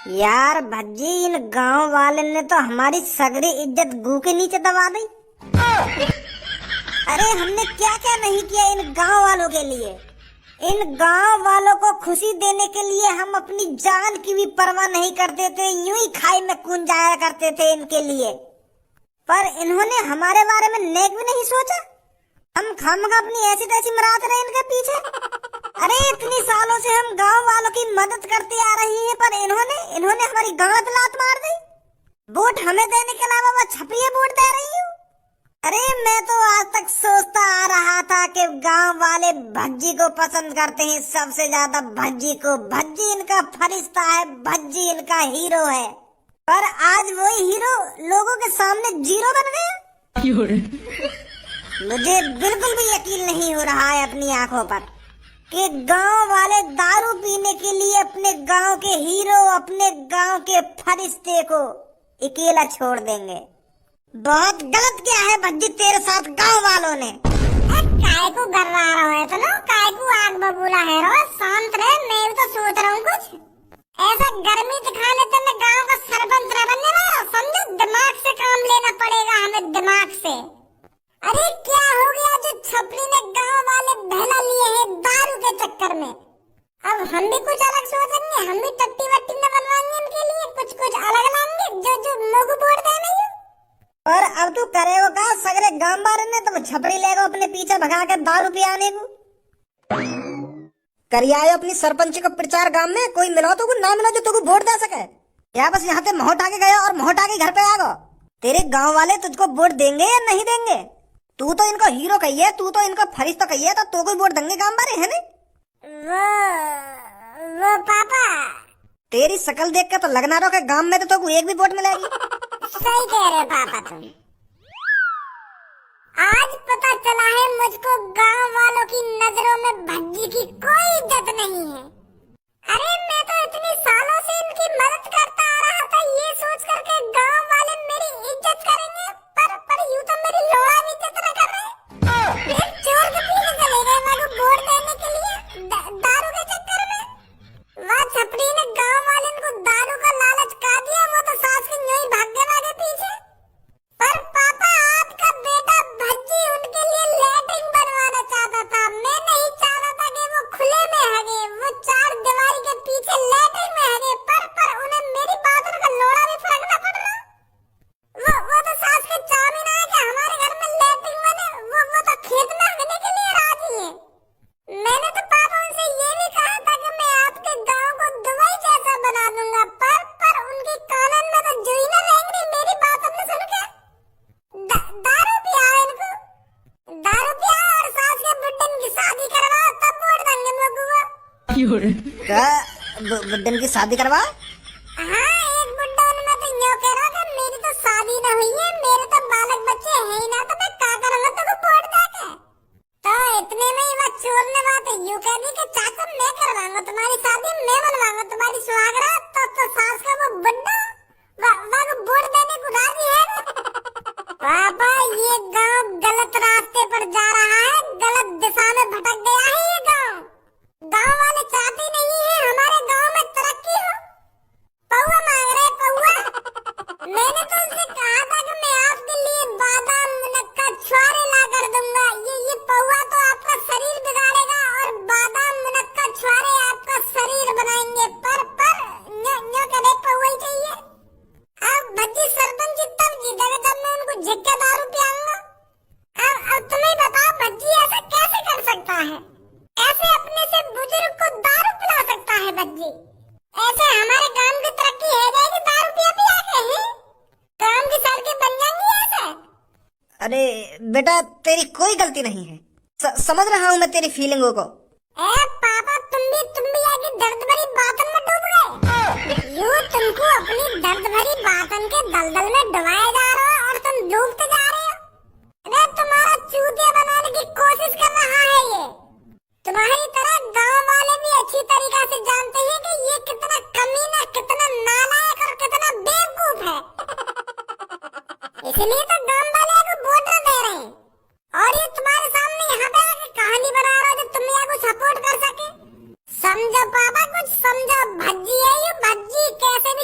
यार भज्जी, इन गांव वाले ने तो हमारी सगरी इज्जत गू के नीचे दबा दी। अरे हमने क्या क्या नहीं किया इन गांव वालों के लिए। इन गांव वालों को खुशी देने के लिए हम अपनी जान की भी परवाह नहीं करते थे, यूं ही खाई में कूद जाया करते थे इनके लिए। पर इन्होंने हमारे बारे में नेक भी नहीं सोचा। हम खामखा अपनी ऐसी तैसी मराते रहे इनके पीछे। अरे इतनी सालों से हम गांव वालों की मदद करते आ रही हैं, पर इन्होंने हमारी गांठ लात मार दी। वोट हमें देने के अलावा वो छपरी वोट दे रही हूँ। अरे मैं तो आज तक सोचता आ रहा था कि गांव वाले भज्जी को पसंद करते हैं सबसे ज्यादा, भज्जी को। भज्जी इनका फरिश्ता है, भज्जी इनका हीरो है। पर आज वही हीरो लोगों के सामने जीरो बन गया। मुझे बिल्कुल भी यकीन नहीं हो रहा है अपनी आंखों पर कि गांव वाले दारू पीने के लिए अपने गांव के हीरो, अपने गांव के फरिश्ते को अकेला छोड़ देंगे। बहुत गलत किया है भज्जी तेरे साथ गांव वालों ने। काय को गर्रा रहा है तो लो, काय को आग बबूला है रो, शांत रहे। मैं भी तो सोच रहा हूँ कुछ ऐसा गर्मी दिखाने तो मैं गांव का सरपंच बनने वाला, समझो। दिमाग से काम लेना पड़ेगा हमें, दिमाग से। अरे क्या हो गया जो छपरी ने गांव वाले बहला लिए हैं दारू के चक्कर में। अब हम भी कुछ अलग सोचेंगे, हम भी टट्टी वट्टी न बनवाएंगे इनके लिए, कुछ अलग लाएंगे जो मोगू बोल दे नहीं। और अब तू करेगा का सगरे गांव वाले ने तो छपरी लेगा अपने पीछे भगा के दारू पियाने को। करिए आयो अपनी सरपंच का प्रचार गांव में, कोई मिलो तो ना मिलो जो तुमको वोट दे सके। या बस यहाँ से मोहट आके गया और मोहट आके घर पे आ गो। तेरे गांव वाले तुझको वोट देंगे या नहीं देंगे? तू तो इनको हीरो कहिए, तू तो इनको फरिश्ता कहिए, तो कोई वोट देंगे गांव वाले, है नहीं? वो पापा, तेरी शकल देख के तो लगना रहा कि गांव में तो कोई एक भी वोट मिलेगी। सही कह रहे पापा तुम। आज पता चला है मुझको गांव वालों की नजरों में भज्जी की कोई इज्जत नहीं है। अरे मैं तो इतनी सालों से इनकी मदद करता आ रहा था ये सोच करके गांव वाले मेरी इज्जत करेंगे, पर यूं तो मेरी लोड़ा भी इज्जत न कर रहे। एक चोर के पीछे चले गए मेरे को वोट देने के लिए दारू के चक्कर में। वह छपरी ने गांव वाले को दारू का लालच का दिया, वो तो सास के यूं ही भागने लगे पीछे। पर पापा आपका बेटा भज्जी उनके लिए लैट्रिन बनवाना चाहता था। मैं नहीं चाहता था कि वो खुले में हगे, वो चार दीवारी के पीछे लैट्रिन में हगे। पर उन्हें मेरी बात का लोड़ा भी फर्क न पड़ रहा। वो तो सास के चामी ना है कि हमारे घर में लैट्रिन बने, वो तो खेत में हगने के लिए राजी है। मैंने तो पापा उनसे ये भी कहा था कि मैं आपके गांव को दुबई जैसा बना दूंगा, पर उनकी कानन में तो जुई न रहेंगी मेरी बात हमने सुन के। दारू पिया इनको, दारू पिया और सास के बुड्ढन की शादी करवाओ, तब वोट देंगे लोगों को। बुड्ढन की शादी करवा? हाँ, एक बुड्ढा उनमें तो यूं कह रहा था मेरी तो शादी न हुई है, मेरे तो बालक बच्चे हैं ही ना, तो मैं क्या करूंगा तुमको वोट देके। तो इतने में ही वह चोर ने बात यूं कह दी कि चाचा मैं करवाऊंगा तुम्हारी शादी, मैं बनवाऊंगा तुम्हारी सुहागरात। तो सास का वो बुड्ढा वह वोट देने को राजी है। पापा ये गांव गलत रास्ते पर जा रहा है, गलत दिशा में भटक गया है ये गांव। गांव वाले चाहते नहीं है हमारे गांव में तरक्की हो। पौवा मांग रहे पौवा। मैंने तो उनसे कहा था कि मैं आपके लिए बादाम मुनक्का छुआरे ला कर दूंगा। ये पौवा तो आपका शरीर बिगाड़ेगा और बादाम मुनक्का छुआरे आपका शरीर बनाएंगे। पर न्यो करे पौवा ही चाहिए। अब भज्जी सरपंच तब जीतेगा जब मैं उनको झिक्के दारू पियाऊंगा। अब तुम्हें बताओ भज्जी ऐसा कैसे कर सकता है? ऐसे अपने से बुजुर्ग को दारू पिला सकता है भज्जी? ऐसे हमारे गांव की तरक्की है जाएगी दारू पिया पिया के? हैं गांव की सड़कें बन जाएंगी ऐसे? अरे बेटा तेरी कोई गलती नहीं है, समझ रहा हूँ मैं तेरी फीलिंगों को। पापा तुम भी आगे दर्द भरी बातन में डूब गए। यूं तुमको अपनी दर्द भरी बातन के दलदल में डुबाए जा रहे हो और तुम डूबते जा रहे हो। अरे तुम्हारा चूतिया बनाने की कोशिश कर रहा है ये। तुम्हारी तरह गांव वाले भी अच्छी तरीके से जानते हैं कि ये कितना कमीना, कितना नालायक और कितना बेवकूफ है। इसलिए तो गांव वाले को वोट दे रहे हैं और ये तुम्हारे सामने यहाँ पे आके कहानी बना रहा है जो तुम यहाँ को सपोर्ट कर सके। समझो पापा, कुछ समझो। भज्जी है ये, भज्जी कैसे भी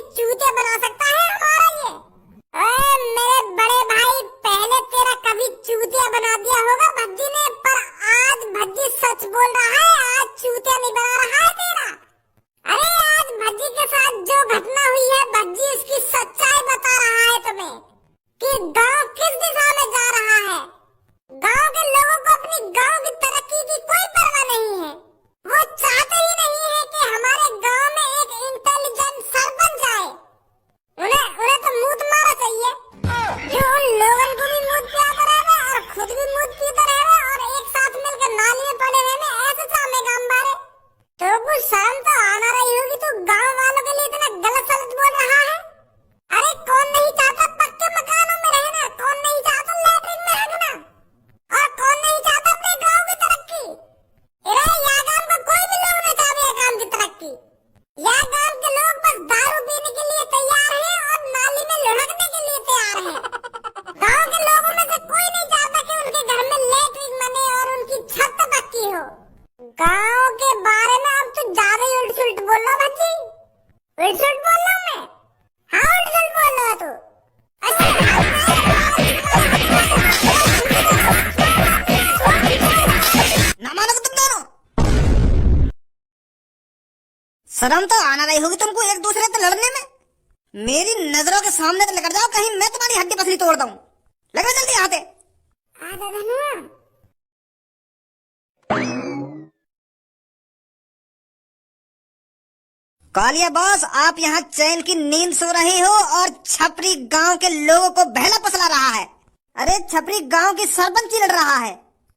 उल्ट सुल्ट बोल रहा हूँ मैं? हाँ उल्ट सुल्ट बोल रहा तू। ना मानोगे तुम दोनों? शर्म तो आना नहीं होगी तुमको एक दूसरे से लड़ने में। मेरी नजरों के सामने से लेकर जाओ, कहीं मैं तुम्हारी हड्डी पसली तोड़ दूं। लगा जल्दी आते। आजा धनुआ। कालिया बॉस, आप यहाँ चैन की नींद सो रहे हो और छपरी गांव के लोगों को बहला फुसला रहा है। अरे छपरी गांव की सरपंची लड़ रहा है।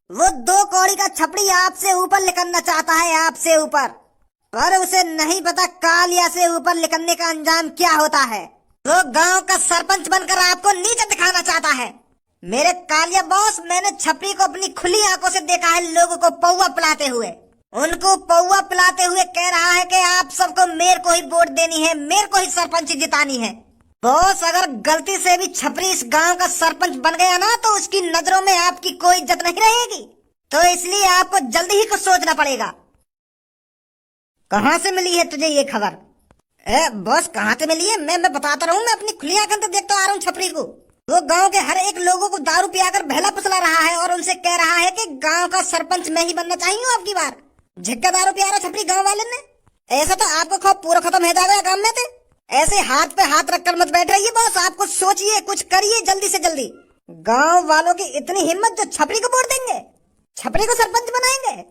वो 2 कौड़ी का छपरी आपसे ऊपर निकलना चाहता है, आपसे ऊपर, पर उसे नहीं पता कालिया से ऊपर निकलने का अंजाम क्या होता है। वो गांव का सरपंच बनकर आपको नीचे दिखाना चाहता है। मेरे कालिया बॉस, मैंने छपरी को अपनी खुली आंखों से देखा है लोगों को पौवा पिलाते हुए। उनको पौवा पिलाते हुए कह रहा है कि आप सबको मेरे को ही वोट देनी है, मेरे को ही सरपंच जितानी है। बॉस, अगर गलती से भी छपरी इस गांव का सरपंच बन गया ना तो उसकी नजरों में आपकी कोई इज्जत नहीं रहेगी। तो इसलिए आपको जल्दी ही कुछ सोचना पड़ेगा। कहाँ से मिली है तुझे ये खबर? बॉस, कहाँ से मिली है? मैं बताता रहूं, मैं अपनी खुली आंखों से देखता आ रहा हूँ छपरी को। वो गांव के हर एक लोगों को दारू पियाकर बहला फुसला रहा है और उनसे कह रहा है कि गांव का सरपंच मैं ही बनना चाहिए आपकी बार। झिक्का दारू पिया रहा छपरी गांव वाले ने। ऐसा तो आपको खौफ पूरा खत्म हो जाएगा गांव में। थे ऐसे हाथ पे हाथ रखकर मत बैठ रहिए बॉस, आप कुछ सोचिए, कुछ करिए जल्दी से जल्दी। गांव वालों की इतनी हिम्मत जो छपरी को वोट देंगे, छपरी को सरपंच बनाएंगे।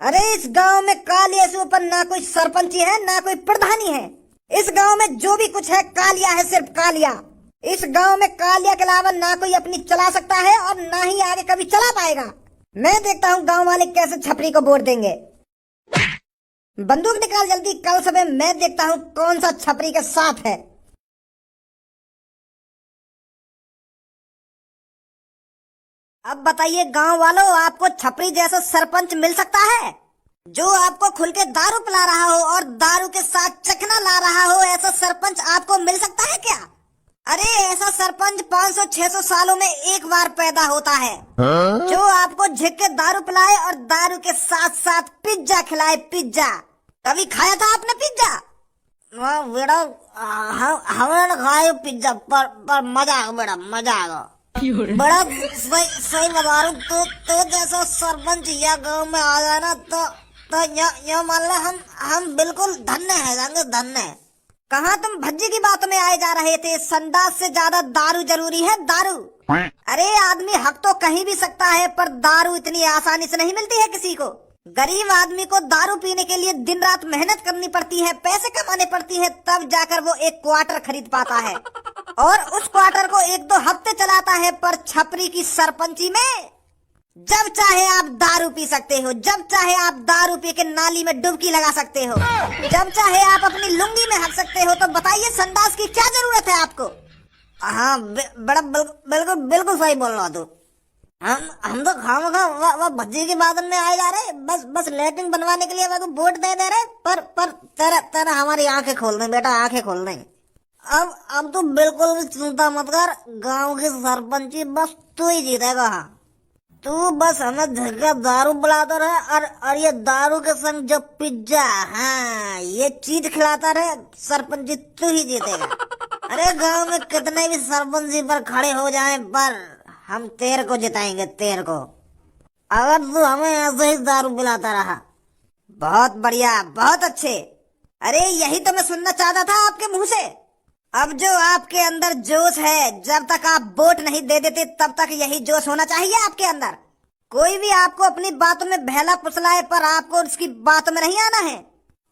अरे इस गांव में कालिया से ऊपर ना कोई सरपंची है ना कोई प्रधानी है। इस गांव में जो भी कुछ है कालिया है, सिर्फ कालिया। इस गांव में कालिया के अलावा ना कोई अपनी चला सकता है और ना ही आगे कभी चला पाएगा। मैं देखता हूँ गांव वाले कैसे छपरी को वोट देंगे। बंदूक निकाल जल्दी, कल सुबह मैं देखता हूँ कौन सा छपरी के साथ है। अब बताइए गांव वालों, आपको छपरी जैसा सरपंच मिल सकता है जो आपको खुल के दारू पिला रहा हो और दारू के साथ चखना ला रहा हो? ऐसा सरपंच आपको मिल सकता है क्या? अरे ऐसा सरपंच 500-600 सालों में एक बार पैदा होता है। जो आपको झिक के दारू पिलाए और दारू के साथ साथ पिज्जा खिलाए। पिज्जा कभी खाया था आपने पिज्जा? बेटा हमने खाया पिज्जा, पर मजा आ गया बेटा, मजा आ गया बड़ा। सही बता रहा हूँ, तो जैसा सरपंच यह गाँव में आ जाए ना तो यह मान लो हम बिल्कुल धन्य है, जाएंगे धन्य। कहाँ तुम भज्जी की बात में आए जा रहे थे? संडास से ज्यादा दारू जरूरी है, दारू। अरे आदमी हक तो कहीं भी सकता है, पर दारू इतनी आसानी से नहीं मिलती है किसी को। गरीब आदमी को दारू पीने के लिए दिन रात मेहनत करनी पड़ती है, पैसे कमाने पड़ती है, तब जाकर वो एक क्वार्टर खरीद पाता है और उस क्वार्टर को 1-2 हफ्ते चलाता है। पर छपरी की सरपंची में जब चाहे आप दारू पी सकते हो, जब चाहे आप दारू पी के नाली में डुबकी लगा सकते हो, जब चाहे आप अपनी लुंगी में हक सकते हो। तो बताइए संडास की क्या जरूरत है आपको? हाँ बड़ा बिल्कुल बिल्कुल सही बोल रहा तू। हम तो खामखा भज्जी की बात में आए जा रहे, बस लेटरिन बनवाने के लिए वोट दे रहे। पर तेरा हमारी आंखें खोल दें बेटा, आंखें खोल दें। अब तो बिल्कुल भी चिंता मत कर, गांव की सरपंची बस तू ही जीतेगा। तू बस हमें झटका दारू बुलाता रहे और ये दारू के संग जो पिज्जा, हाँ ये चीज खिलाता रहे, सरपंची तू ही जीतेगा। अरे गांव में कितने भी सरपंची पर खड़े हो जाएं, पर हम तेरे को जिताएंगे, तेरे को, अगर तू हमें ऐसे ही दारू पिलाता रहा। बहुत बढ़िया, बहुत अच्छे। अरे यही तो मैं सुनना चाहता था आपके मुंह से। अब जो आपके अंदर जोश है, जब तक आप वोट नहीं दे देते तब तक यही जोश होना चाहिए आपके अंदर। कोई भी आपको अपनी बातों में बहला फुसलाए, पर आपको उसकी बातों में नहीं आना है।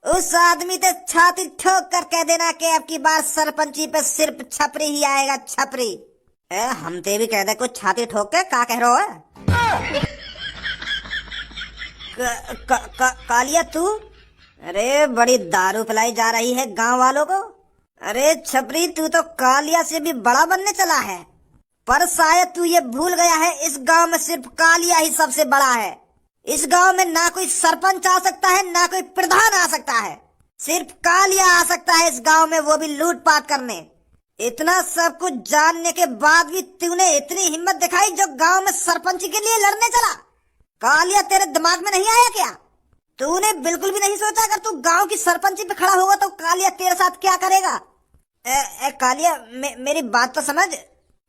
उस आदमी से छाती ठोक कर कह देना कि आपकी बार सरपंची पे सिर्फ छपरी ही आएगा, छपरी। हम ते भी कह दे कुछ छाती ठोक के, क्या कह रहा है? कालिया तू, अरे बड़ी दारू पिलाई जा रही है गांव वालों को। अरे छपरी, तू तो कालिया से भी बड़ा बनने चला है, पर शायद तू ये भूल गया है इस गांव में सिर्फ कालिया ही सबसे बड़ा है। इस गांव में ना कोई सरपंच आ सकता है, ना कोई प्रधान आ सकता है, सिर्फ कालिया आ सकता है इस गांव में, वो भी लूटपाट करने। इतना सब कुछ जानने के बाद भी तूने इतनी हिम्मत दिखाई जो गांव में सरपंच के लिए लड़ने चला। कालिया तेरे दिमाग में नहीं आया क्या? तूने बिल्कुल भी नहीं सोचा अगर तू गांव की सरपंची पे खड़ा होगा तो कालिया तेरे साथ क्या करेगा? कालिया मेरी बात तो समझ।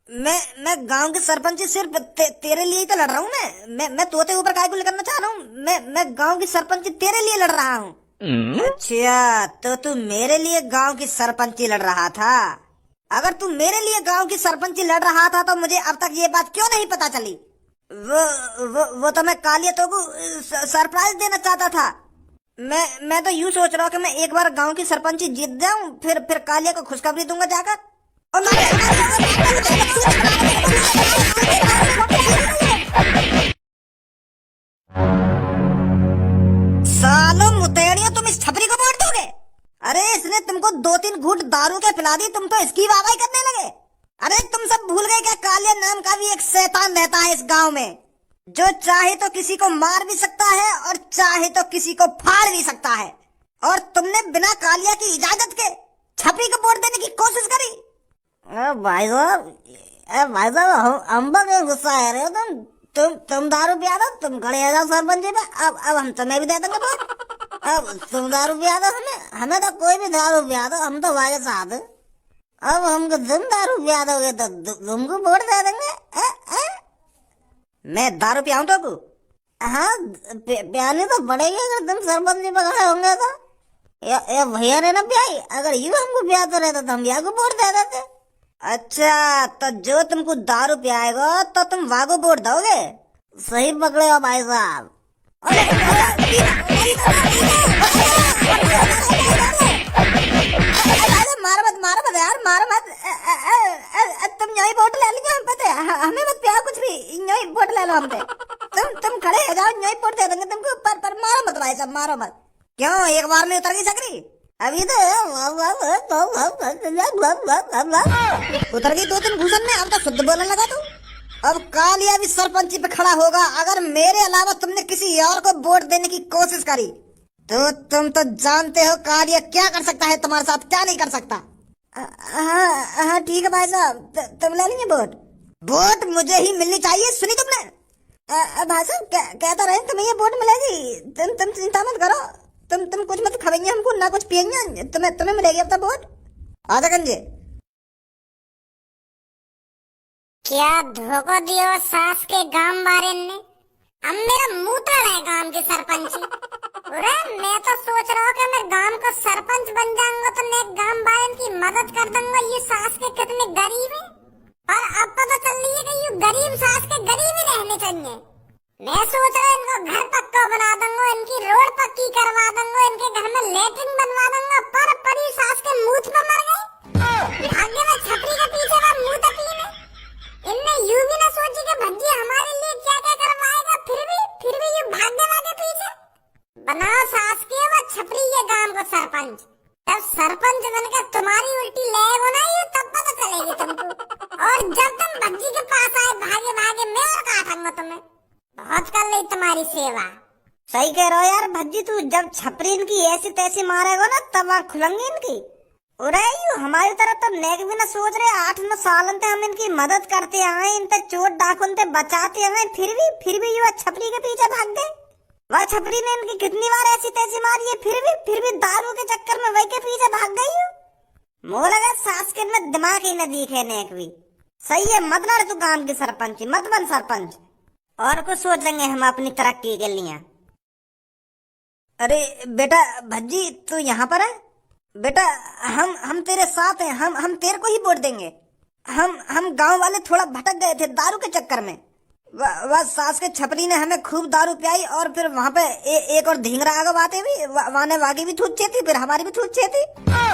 मैं गांव की सरपंची सिर्फ तेरे लिए ही तो लड़ रहा हूँ। मैं तोते ऊपर काय को करना चाह रहा हूँ। मैं गांव की सरपंची तेरे लिए लड़ रहा हूँ। अच्छा, तो तू मेरे लिए गांव की सरपंची लड़ रहा था? अगर तू मेरे लिए गांव की सरपंची लड़ रहा था तो मुझे अब तक ये बात क्यों नहीं पता चली? वो तो मैं कालिया तो को सरप्राइज देना चाहता था। मैं तो यूं सोच रहा हूँ कि मैं एक बार गांव की सरपंची जीत जाऊं, फिर कालिया को खुशखबरी दूंगा जाकर। और सालों मुतेड़ियों, तुम इस छपरी को वोट दोगे? अरे इसने तुमको 2-3 घूंट दारू के पिला दी, तुम तो इसकी वाहवाही करने लगे। अरे तुम सब भूल गए क्या कालिया नाम का भी एक शैतान रहता है इस गांव में, जो चाहे तो किसी को मार भी सकता है और चाहे तो किसी को फाड़ भी सकता है। और तुमने बिना कालिया की इजाजत के छपरी को वोट देने की कोशिश करी। भाई साहब हम पर गुस्सा है रहे हो तुम दारू पिया दो, तुम खड़े आ जाओ सरपंच पे। अब हम तुम्हें भी दे देंगे वोट। अब तुम दारू पिया दो, हमें तो कोई भी दारू पिया दो, हम तो भाई साथ। अब हमको तुम दारू पिया दोगे तो तुमको वोट दे देंगे। मैं दारू पियाऊं तो? हाँ, पियानी तो पड़ेगी अगर तुम सरपंच जी पकड़े होंगे तो। या भैया ने ना पियाई, अगर यू हमको पियाते रहे तो हम भैया को वोट दे देते। अच्छा, तो जो तुमको दारू पियाएगा तो तुम वागो वोट दोगे? सही पकड़े हो भाई साहब। मारो मत यार, मारो मत। तुम यही वोट ले लीजिए, हम पता है हमें मत पिया कुछ भी, यही वोट ले लो हमसे। तुम खड़े हो जाओ, यही वोट दे देंगे तुमको। पर मारो मत भाई साहब, मारो मत। क्यों, एक बार में उतर गई सकरी? अभी तो उतर गई 2-3 घूसन में, अब तो शुद्ध बोलने लगा तू। अब कालिया भी सरपंची पे खड़ा होगा अगर मेरे अलावा तुमने किसी और को वोट देने की कोशिश करी तो तुम तो जानते हो कालिया क्या कर सकता है तुम्हारे साथ, क्या नहीं कर सकता। हाँ ठीक है भाई साहब, तुम ले लेंगे वोट। वोट मुझे ही मिलनी चाहिए, सुनी तुमने? भाई साहब कहता रहे तुम्हें ये वोट मिलेगी, तुम चिंता मत करो। तुम कुछ मत खाएंगे हमको, ना कुछ पियेंगे, तुम्हें मिलेगी अब तक वोट। आधा गंजे क्या धोखा दियो सास के गांव वाले ने। अब मेरा मुंह तो है गांव की सरपंच। अरे मैं तो सोच रहा हूँ कि मैं गांव का सरपंच बन जाऊंगा तो मैं गांव वाले की मदद कर दूंगा। ये सास के कितने गरीब है, और अब पता चल रही है कि ये गरीब सास के गरीब ही रहने चाहिए। मैं सोच रहा हूँ इनको घर पक्का बना दूंगा, इनकी रोड पक्की करवा दूंगा, इनके घर में लेटरिन बनवा दूंगा। पर परी सास के मुंह पे मर गई। भाग्य में छपरी के पीछे का मुंह तपी में इनने यूं भी ना सोची कि भज्जी हमारे लिए क्या क्या करवाएगा। फिर भी ये भाग्य के पीछे बनाओ सास के व छपरी के गांव को सरपंच। जब सरपंच बनकर तुम्हारी उल्टी लेगो ना ये तब पता चलेगी तुमको। और जब तुम भज्जी के पास आए भागे भागे मैं और काटूंगा तुम्हें। बहुत कर ली तुम्हारी सेवा। सही कह रहे हो यार भज्जी, तू जब छपरी इनकी ऐसी तैसी मारेगा ना तब आँख खुलेंगी इनकी। उरे हमारी तरफ तो नेक भी ना सोच रहे। 8-9 साल से हम इनकी मदद करते आए, इन तक चोट डाकुन से बचाते आए, फिर भी युवा छपरी के पीछे भाग गए। वह छपरी ने इनकी कितनी बार ऐसी तैसी मारी है, फिर भी दारू के चक्कर में वही के पीछे भाग गई। मोह लगा सास के में दिमाग ही न दिखे नेक भी। सही है, मत लड़ तू गांव की सरपंच, मत बन सरपंच, और कुछ सोचेंगे हम अपनी तरक्की के लिए। अरे बेटा भज्जी तू यहाँ पर है? बेटा हम तेरे साथ हैं, हम तेरे को ही वोट देंगे। हम गांव वाले थोड़ा भटक गए थे दारू के चक्कर में। वह सास के छपरी ने हमें खूब दारू पियाई और फिर वहाँ पे एक और ढींगरा आगे बातें भी, वहाँ ने वागी भी थूक थी, फिर हमारी भी थूक थी।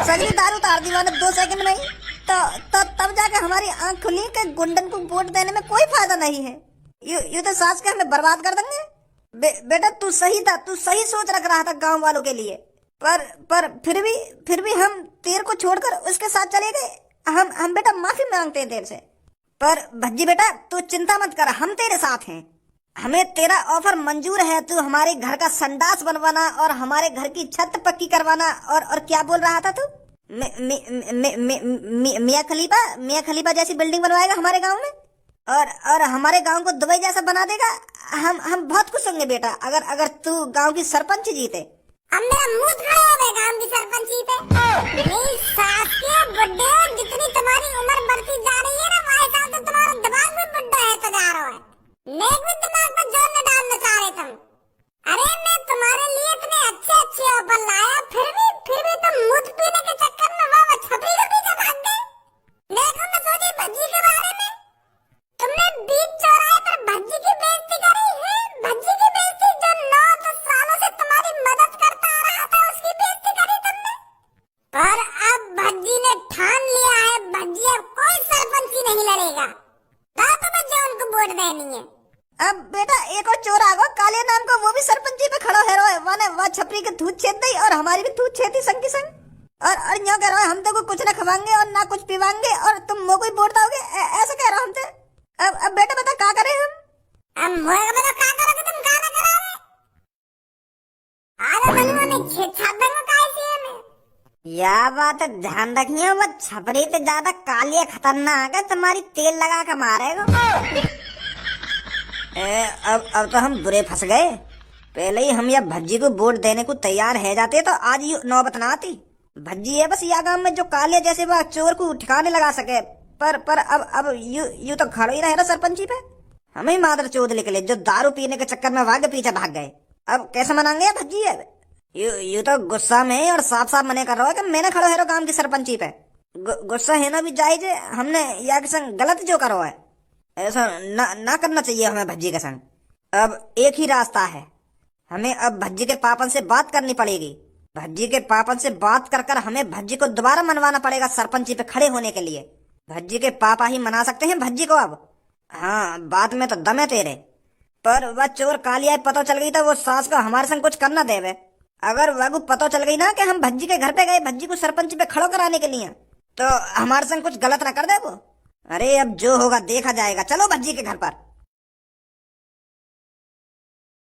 सगली दारू उतार दी वहाँ 2 सेकंड में ही। तो तब जाके हमारी आंख खुली कि गुंडन को वोट देने में कोई फायदा नहीं है। यू तो सास के हमें बर्बाद कर देंगे। बेटा तू सही था, तू सही सोच रख रहा था गांव वालों के लिए, पर फिर भी हम तेरे को छोड़कर उसके साथ चले गए। हम बेटा माफी मांगते हैं तेरे से। पर भज्जी बेटा तू चिंता मत कर, हम तेरे साथ हैं। हमें तेरा ऑफर मंजूर है। तू हमारे घर का संडास बनवाना और हमारे घर की छत पक्की करवाना और क्या बोल रहा था तू? मियाँ खलीफा जैसी बिल्डिंग बनवाएगा हमारे गांव में और हमारे गांव को दुबई जैसा बना देगा। हम बहुत खुश होंगे बेटा, अगर अगर तू गांव की सरपंच जीते। अब मेरा मुंह खड़ा हो गया गांव की सरपंची पे। मेरी सास के बुड्ढे, जितनी तुम्हारी उम्र बढ़ती जा रही है ना, वैसा तो तुम्हारा दिमाग भी बुड्ढा है तो जा रहा है। नेक भी दिमाग पर जोर न डालना चाह रहे तुम। अरे मैं तुम्हारे लिए इतने अच्छे अच्छे ऑफर लाया, फिर भी तुम मुझ पीने के चक्कर में वो छपरी के पीछे भाग गए। देखो मैं सोची भज्जी के बारे में, तुमने बीच चौराहे पर भज्जी की बेइज्जती करी है। भज्जी की बेइज्जती जो 9-10 सालों से तुम्हारी मदद करता आ रहा था, उसकी बेइज्जती करी तुमने। पर अब भज्जी ने ठान लिया है, भज्जी अब कोई सरपंची नहीं लड़ेगा। तो बच्चे उनको वोट देनी है। अब बेटा एक और चोर आ गो काले नाम को, वो भी सरपंची पे खड़ो है रोए, वाने वह छपरी के थूत छेद दई और हमारी भी थूत छेदी संग की संग। और यूं कह रहे हो हम तो को कुछ ना खवाएंगे और ना कुछ पीवाएंगे और तुम मो कोई वोट दोगे, ऐसा कह रहे हो हमसे। अब बेटा बता क्या करें हम? अब मोए बता क्या करोगे तुम, क्या ना करोगे? आधा बलुआ में छेद देंगे कैसे हमें। या बात है, ध्यान रखिए वो छपरी से ज्यादा कालिया खतरनाक है, तुम्हारी तेल लगा के मारेगा। अब तो हम बुरे फंस गए। पहले ही हम या भज्जी को वोट देने को तैयार है जाते तो आज ये नौबत ना आती। भज्जी है बस या गांव में जो काले जैसे वह चोर को ठिकाने लगा सके, पर अब यू तो खड़ो ही रहे ना सरपंची पे। हमें मादर चोद निकले जो दारू पीने के चक्कर में भागे पीछे भाग गए। अब कैसे मनाएंगे भज्जी है? यू तो गुस्सा में और साफ साफ मने कर रहा है कि मैंने खड़ो है गांव की सरपंची पे। गुस्सा है ना भी जायज, हमने या के संग गलत जो करो है, ऐसा ना करना चाहिए हमें भज्जी के संग। अब एक ही रास्ता है, हमें अब भज्जी के पापन से बात करनी पड़ेगी। भज्जी के पापन से बात कर हमें भज्जी को दोबारा मनवाना पड़ेगा सरपंची पे खड़े होने के लिए। भज्जी के पापा ही मना सकते हैं भज्जी को अब। हाँ बात में तो दम है तेरे, पर वह चोर कालिया पता चल गई तो वो सास को हमारे संग कुछ करना देवे। अगर वह को पता चल गई ना कि हम भज्जी के घर पे गए भज्जी को सरपंची पे खड़ो कराने के लिए, तो हमारे संग कुछ गलत ना कर दे वो। अरे अब जो होगा देखा जाएगा, चलो भज्जी के घर पर।